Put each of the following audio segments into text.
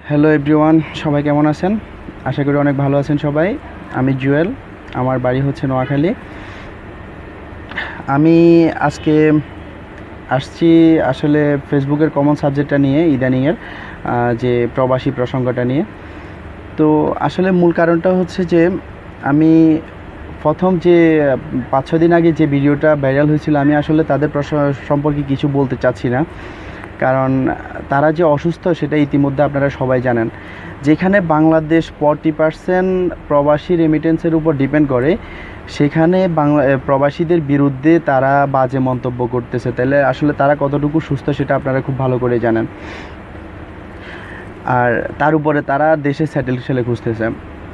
Hello everyone, সবাই কেমন আছেন? আশা করি অনেক ভালো আছেন সবাই। আমি জুয়েল, আমার বাড়ি হচ্ছে নোয়াখালী। আমি আজকে আসছি আসলে ফেসবুকের কমন সাবজেক্টটা নিয়ে, ইদানিংয়ের যে প্রবাসী প্রসঙ্গটা নিয়ে। তো আসলে মূল কারণটা হচ্ছে যে আমি প্রথম যে 5-6 দিন আগে যে ভিডিওটা ভাইরাল হয়েছিল, আমি আসলে তাদের সম্পর্কে কিছু বলতে চাচ্ছি না, কারণ তারা যে অসুস্থ সেটা ইতিমধ্যে আপনারা সবাই জানেন। যেখানে বাংলাদেশ 40% প্রবাসী রেমিটেন্সের উপর ডিপেন্ড করে, সেখানে প্রবাসীদের বিরুদ্ধে তারা বাজে মন্তব্য করতেছে, তাহলে আসলে তারা কতটুকু সুস্থ সেটা আপনারা খুব ভালো করে জানেন। আর তার উপরে তারা দেশে স্যাটেল ছেলে খুঁজতেছে।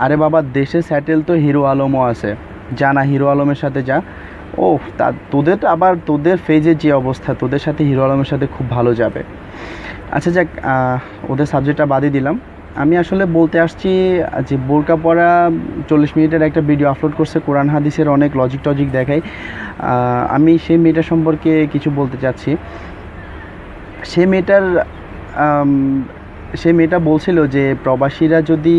আরে বাবা, দেশে স্যাটেল তো হিরো আলমও আছে, যা না হিরো আলমের সাথে যা। ও তোদের আবার তোদের ফেজের যে অবস্থা, তোদের সাথে হিরো আলমের সাথে খুব ভালো যাবে। আচ্ছা যাক, ওদের সাবজেক্টটা বাদই দিলাম। আমি আসলে বলতে আসছি যে বোরকা পরা 40 মিনিটের একটা ভিডিও আপলোড করছে, কোরআন হাদিসের অনেক লজিক টজিক দেখায়। আমি সেই মেয়েটার সম্পর্কে কিছু বলতে চাচ্ছি। সে মেয়েটার সে মেয়েটা বলছিল যে প্রবাসীরা যদি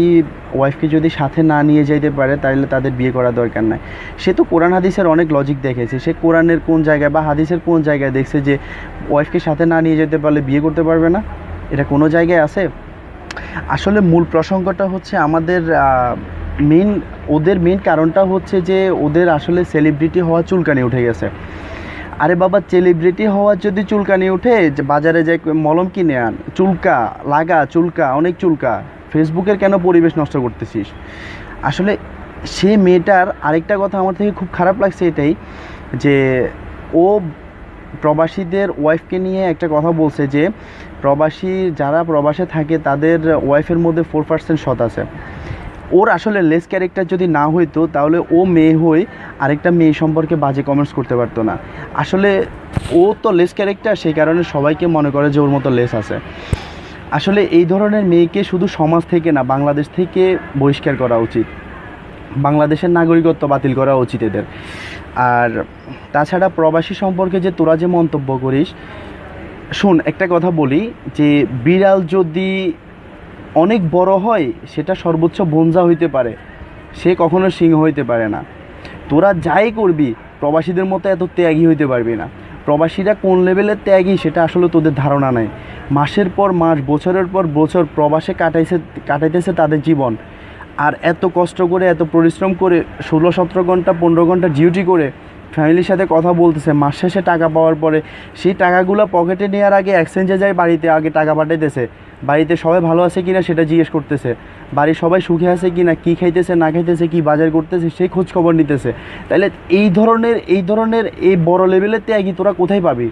ওয়াইফকে যদি সাথে না নিয়ে যাইতে পারে তাহলে তাদের বিয়ে করার দরকার নাই। সে তো কোরআন হাদিসের অনেক লজিক দেখেছে, সে কোরআনের কোন জায়গায় বা হাদিসের কোন জায়গায় দেখছে যে ওয়াইফকে সাথে না নিয়ে যেতে পারলে বিয়ে করতে পারবে না? এটা কোনো জায়গায় আছে? আসলে মূল প্রসঙ্গটা হচ্ছে আমাদের মেন ওদের মেন কারণটা হচ্ছে যে ওদের আসলে সেলিব্রিটি হওয়া চুলকানি উঠে গেছে। আরে বাবা, সেলিব্রিটি হওয়ার যদি চুলকানি উঠে, যে বাজারে যাই মলম কিনে আন, চুলকা লাগা, চুলকা অনেক চুলকা, ফেসবুকের কেন পরিবেশ নষ্ট করতেছিস? আসলে সে মেয়েটার আরেকটা কথা আমার থেকে খুব খারাপ লাগছে এটাই, যে ও প্রবাসীদের ওয়াইফকে নিয়ে একটা কথা বলছে যে প্রবাসী যারা প্রবাসে থাকে তাদের ওয়াইফের মধ্যে 4% সৎ আছে। ওর আসলে লেস ক্যারেক্টার যদি না হইতো তাহলে ও মেয়ে হয়ে আরেকটা মেয়ে সম্পর্কে বাজে কমেন্টস করতে পারতো না। আসলে ও তো লেস ক্যারেক্টার, সেই কারণে সবাইকে মনে করে যে ওর মতো লেস আছে। আসলে এই ধরনের মেয়েকে শুধু সমাজ থেকে না, বাংলাদেশ থেকে বহিষ্কার করা উচিত, বাংলাদেশের নাগরিকত্ব বাতিল করা উচিত এদের। আর তাছাড়া প্রবাসী সম্পর্কে যে তোরা যে মন্তব্য করিস, শোন একটা কথা বলি, যে বিড়াল যদি অনেক বড় হয় সেটা সর্বোচ্চ বনজা হইতে পারে, সে কখনো সিংহ হইতে পারে না। তোরা যাই করবি প্রবাসীদের মতো এত ত্যাগী হইতে পারবি না। প্রবাসীরা কোন লেভেলের ত্যাগী সেটা আসলে তোদের ধারণা নাই। মাসের পর মাস, বছরের পর বছর প্রবাসে কাটাইতেছে তাদের জীবন, আর এত কষ্ট করে এত পরিশ্রম করে 16-17 ঘন্টা 15 ঘন্টা ডিউটি করে ফ্যামিলির সাথে কথা বলতেছে, মাস শেষে টাকা পাওয়ার পরে সেই টাকাগুলো পকেটে নেওয়ার আগে এক্সচেঞ্জে যায়, বাড়িতে আগে টাকা পাঠাইতেছে, বাড়িতে সবাই ভালো আছে কিনা সেটা জিজ্ঞেস করতেছে, বাড়ির সবাই সুখে আছে কিনা, কী খাইতেছে না খাইতেছে, কী বাজার করতেছে সেই খোঁজ খবর নিতেছে। তাহলে এই ধরনের এই বড় লেভেলের ত্যাগী তোরা কোথায় পাবি?